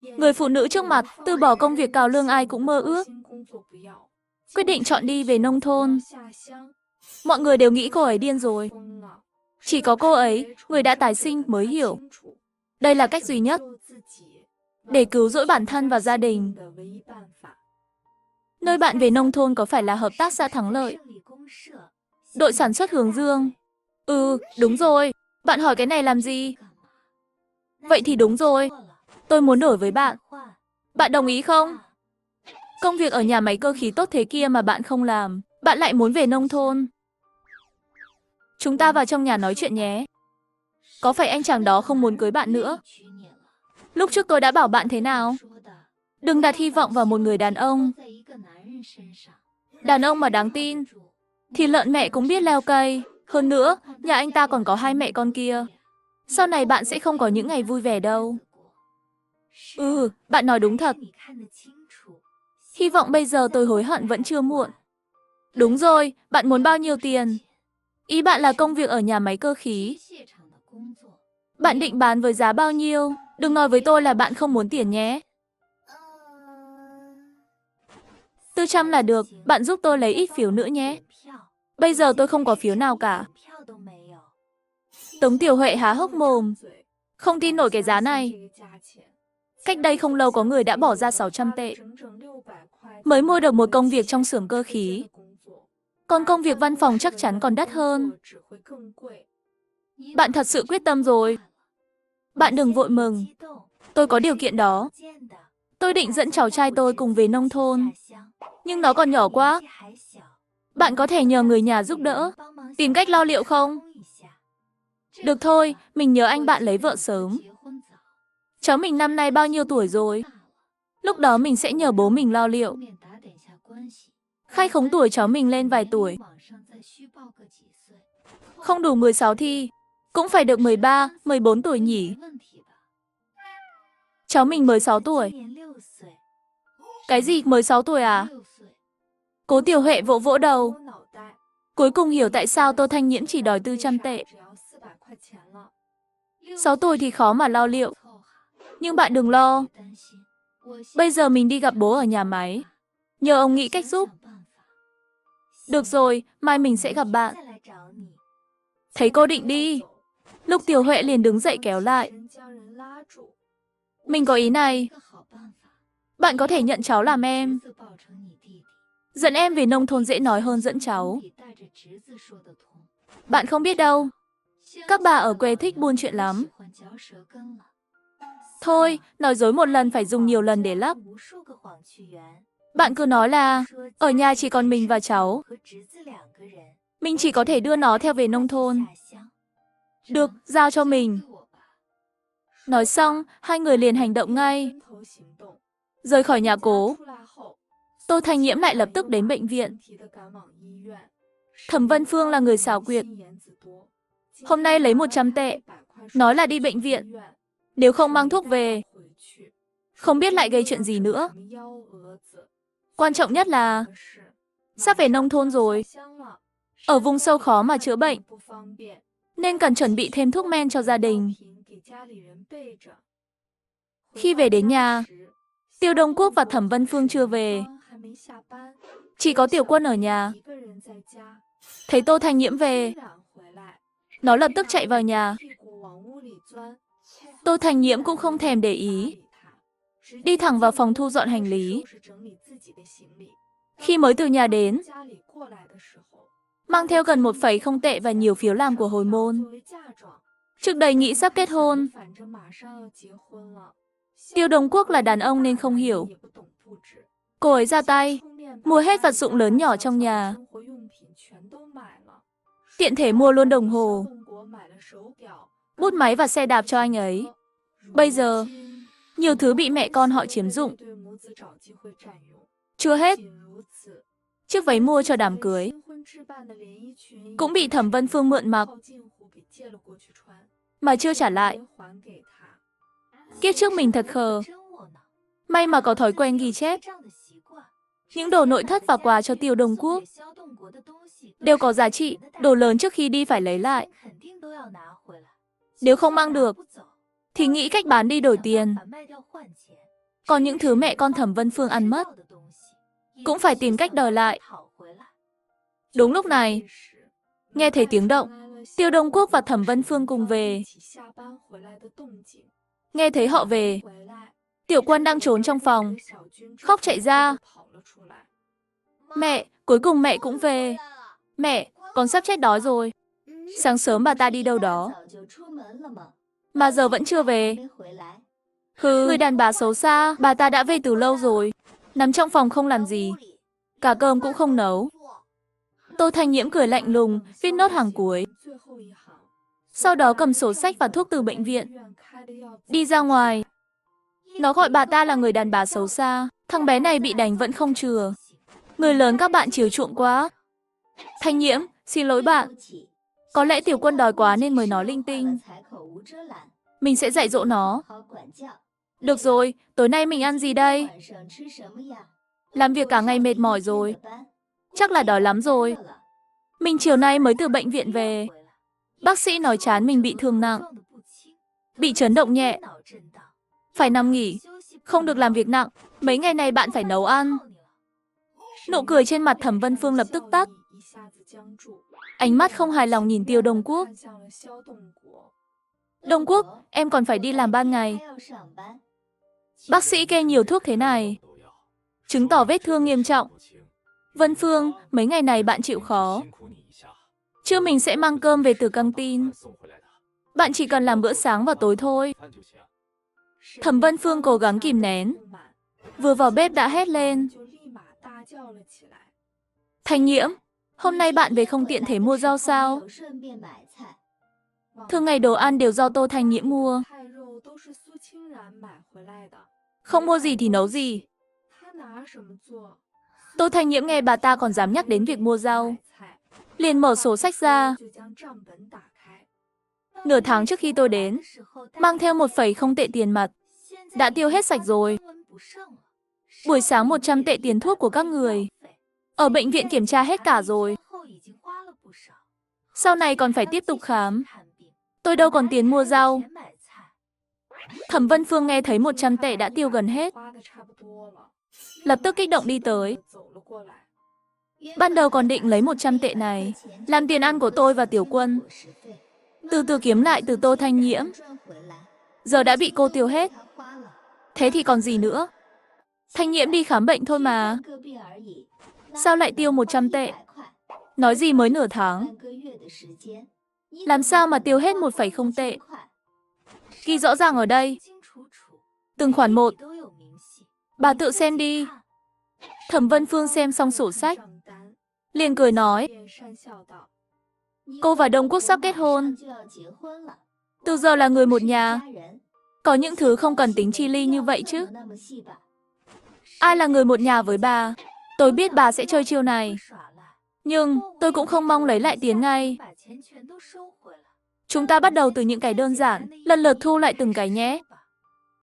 Người phụ nữ trước mặt, từ bỏ công việc cao lương ai cũng mơ ước. Quyết định chọn đi về nông thôn. Mọi người đều nghĩ cô ấy điên rồi. Chỉ có cô ấy, người đã tái sinh mới hiểu. Đây là cách duy nhất để cứu rỗi bản thân và gia đình. Nơi bạn về nông thôn có phải là hợp tác xã Thắng Lợi? Đội sản xuất Hướng Dương? Ừ, đúng rồi. Bạn hỏi cái này làm gì? Vậy thì đúng rồi. Tôi muốn đổi với bạn. Bạn đồng ý không? Công việc ở nhà máy cơ khí tốt thế kia mà bạn không làm. Bạn lại muốn về nông thôn. Chúng ta vào trong nhà nói chuyện nhé. Có phải anh chàng đó không muốn cưới bạn nữa? Lúc trước tôi đã bảo bạn thế nào? Đừng đặt hy vọng vào một người đàn ông. Đàn ông mà đáng tin thì lợn mẹ cũng biết leo cây. Hơn nữa, nhà anh ta còn có hai mẹ con kia. Sau này bạn sẽ không có những ngày vui vẻ đâu. Ừ, bạn nói đúng thật. Hy vọng bây giờ tôi hối hận vẫn chưa muộn. Đúng rồi, bạn muốn bao nhiêu tiền? Ý bạn là công việc ở nhà máy cơ khí. Bạn định bán với giá bao nhiêu? Đừng nói với tôi là bạn không muốn tiền nhé. 400 là được, bạn giúp tôi lấy ít phiếu nữa nhé. Bây giờ tôi không có phiếu nào cả. Tống Tiểu Huệ há hốc mồm. Không tin nổi cái giá này. Cách đây không lâu có người đã bỏ ra 600 tệ. Mới mua được một công việc trong xưởng cơ khí. Còn công việc văn phòng chắc chắn còn đắt hơn. Bạn thật sự quyết tâm rồi. Bạn đừng vội mừng. Tôi có điều kiện đó. Tôi định dẫn cháu trai tôi cùng về nông thôn. Nhưng nó còn nhỏ quá. Bạn có thể nhờ người nhà giúp đỡ. Tìm cách lo liệu không? Được thôi, mình nhớ anh bạn lấy vợ sớm. Cháu mình năm nay bao nhiêu tuổi rồi? Lúc đó mình sẽ nhờ bố mình lo liệu. Khai khống tuổi cháu mình lên vài tuổi. Không đủ 16 thì cũng phải được 13, 14 tuổi nhỉ? Cháu mình mới 6 tuổi. Cái gì, mới 6 tuổi à? Cố Tiểu Huệ vỗ vỗ đầu. Cuối cùng hiểu tại sao Tô Thanh Nhiễm chỉ đòi 400 tệ. 6 tuổi thì khó mà lo liệu. Nhưng bạn đừng lo. Bây giờ mình đi gặp bố ở nhà máy. Nhờ ông nghĩ cách giúp. Được rồi, mai mình sẽ gặp bạn. Thấy cô định đi. Lục Tiểu Huệ liền đứng dậy kéo lại. Mình có ý này. Bạn có thể nhận cháu làm em. Dẫn em về nông thôn dễ nói hơn dẫn cháu. Bạn không biết đâu. Các bà ở quê thích buôn chuyện lắm. Thôi, nói dối một lần phải dùng nhiều lần để lấp. Bạn cứ nói là ở nhà chỉ còn mình và cháu. Mình chỉ có thể đưa nó theo về nông thôn. Được, giao cho mình. Nói xong, hai người liền hành động ngay. Rời khỏi nhà Cố. Tô Thanh Nhiễm lại lập tức đến bệnh viện. Thẩm Vân Phương là người xảo quyệt. Hôm nay lấy 100 tệ. Nói là đi bệnh viện. Nếu không mang thuốc về, không biết lại gây chuyện gì nữa. Quan trọng nhất là sắp về nông thôn rồi. Ở vùng sâu khó mà chữa bệnh. Nên cần chuẩn bị thêm thuốc men cho gia đình. Khi về đến nhà, Tiêu Đông Quốc và Thẩm Vân Phương chưa về. Chỉ có Tiểu Quân ở nhà. Thấy Tô Thanh Nhiễm về, nó lập tức chạy vào nhà. Tô Thanh Nhiễm cũng không thèm để ý. Đi thẳng vào phòng thu dọn hành lý. Khi mới từ nhà đến, mang theo gần 1,0 tệ và nhiều phiếu làm của hồi môn. Trước đây nghĩ sắp kết hôn. Tiêu Đông Quốc là đàn ông nên không hiểu. Cô ấy ra tay, mua hết vật dụng lớn nhỏ trong nhà. Tiện thể mua luôn đồng hồ, bút máy và xe đạp cho anh ấy. Bây giờ, nhiều thứ bị mẹ con họ chiếm dụng. Chưa hết, chiếc váy mua cho đám cưới cũng bị Thẩm Vân Phương mượn mặc, mà chưa trả lại. Kiếp trước mình thật khờ. May mà có thói quen ghi chép. Những đồ nội thất và quà cho Tiêu Đông Quốc đều có giá trị, đồ lớn trước khi đi phải lấy lại. Nếu không mang được, thì nghĩ cách bán đi đổi tiền. Còn những thứ mẹ con Thẩm Vân Phương ăn mất, cũng phải tìm cách đòi lại. Đúng lúc này, nghe thấy tiếng động, Tiêu Đông Quốc và Thẩm Vân Phương cùng về. Nghe thấy họ về, Tiểu Quân đang trốn trong phòng, khóc chạy ra. Mẹ, cuối cùng mẹ cũng về. Mẹ, con sắp chết đói rồi. Sáng sớm bà ta đi đâu đó, mà giờ vẫn chưa về. Người đàn bà xấu xa, bà ta đã về từ lâu rồi. Nằm trong phòng không làm gì, cả cơm cũng không nấu. Tô Thanh Nhiễm cười lạnh lùng, viết nốt hàng cuối. Sau đó cầm sổ sách và thuốc từ bệnh viện, đi ra ngoài. Nó gọi bà ta là người đàn bà xấu xa. Thằng bé này bị đánh vẫn không chừa. Người lớn các bạn chiều chuộng quá. Thanh Nhiễm, xin lỗi bạn. Có lẽ Tiểu Quân đói quá nên mới nói linh tinh. Mình sẽ dạy dỗ nó. Được rồi, tối nay mình ăn gì đây? Làm việc cả ngày mệt mỏi rồi. Chắc là đói lắm rồi. Mình chiều nay mới từ bệnh viện về. Bác sĩ nói trán mình bị thương nặng, bị chấn động nhẹ, phải nằm nghỉ, không được làm việc nặng. Mấy ngày này bạn phải nấu ăn. Nụ cười trên mặt Thẩm Vân Phương lập tức tắt. Ánh mắt không hài lòng nhìn Tiêu Đông Quốc. Đông Quốc, em còn phải đi làm ban ngày. Bác sĩ kê nhiều thuốc thế này, chứng tỏ vết thương nghiêm trọng. Vân Phương, mấy ngày này bạn chịu khó. Trưa mình sẽ mang cơm về từ căng tin. Bạn chỉ cần làm bữa sáng vào tối thôi. Thẩm Vân Phương cố gắng kìm nén. Vừa vào bếp đã hét lên. Thanh Nhiễm, hôm nay bạn về không tiện thể mua rau sao? Thường ngày đồ ăn đều do Tô Thanh Nhiễm mua. Không mua gì thì nấu gì. Tô Thanh Nhiễm nghe bà ta còn dám nhắc đến việc mua rau, liền mở sổ sách ra. Nửa tháng trước khi tôi đến, mang theo 1,0 tệ tiền mặt, đã tiêu hết sạch rồi. Buổi sáng 100 tệ tiền thuốc của các người, ở bệnh viện kiểm tra hết cả rồi. Sau này còn phải tiếp tục khám. Tôi đâu còn tiền mua rau. Thẩm Vân Phương nghe thấy 100 tệ đã tiêu gần hết, lập tức kích động đi tới. Ban đầu còn định lấy 100 tệ này làm tiền ăn của tôi và Tiểu Quân, từ từ kiếm lại từ Tô Thanh Nhiễm. Giờ đã bị cô tiêu hết. Thế thì còn gì nữa? Thanh Nhiễm đi khám bệnh thôi mà. Sao lại tiêu 100 tệ? Nói gì mới nửa tháng, làm sao mà tiêu hết 1,0 tệ? Ghi rõ ràng ở đây, từng khoản một. Bà tự xem đi. Thẩm Vân Phương xem xong sổ sách, liền cười nói. Cô và Đông Quốc sắp kết hôn. Từ giờ là người một nhà. Có những thứ không cần tính chi ly như vậy chứ. Ai là người một nhà với bà? Tôi biết bà sẽ chơi chiêu này, nhưng tôi cũng không mong lấy lại tiền ngay. Chúng ta bắt đầu từ những cái đơn giản, lần lượt thu lại từng cái nhé.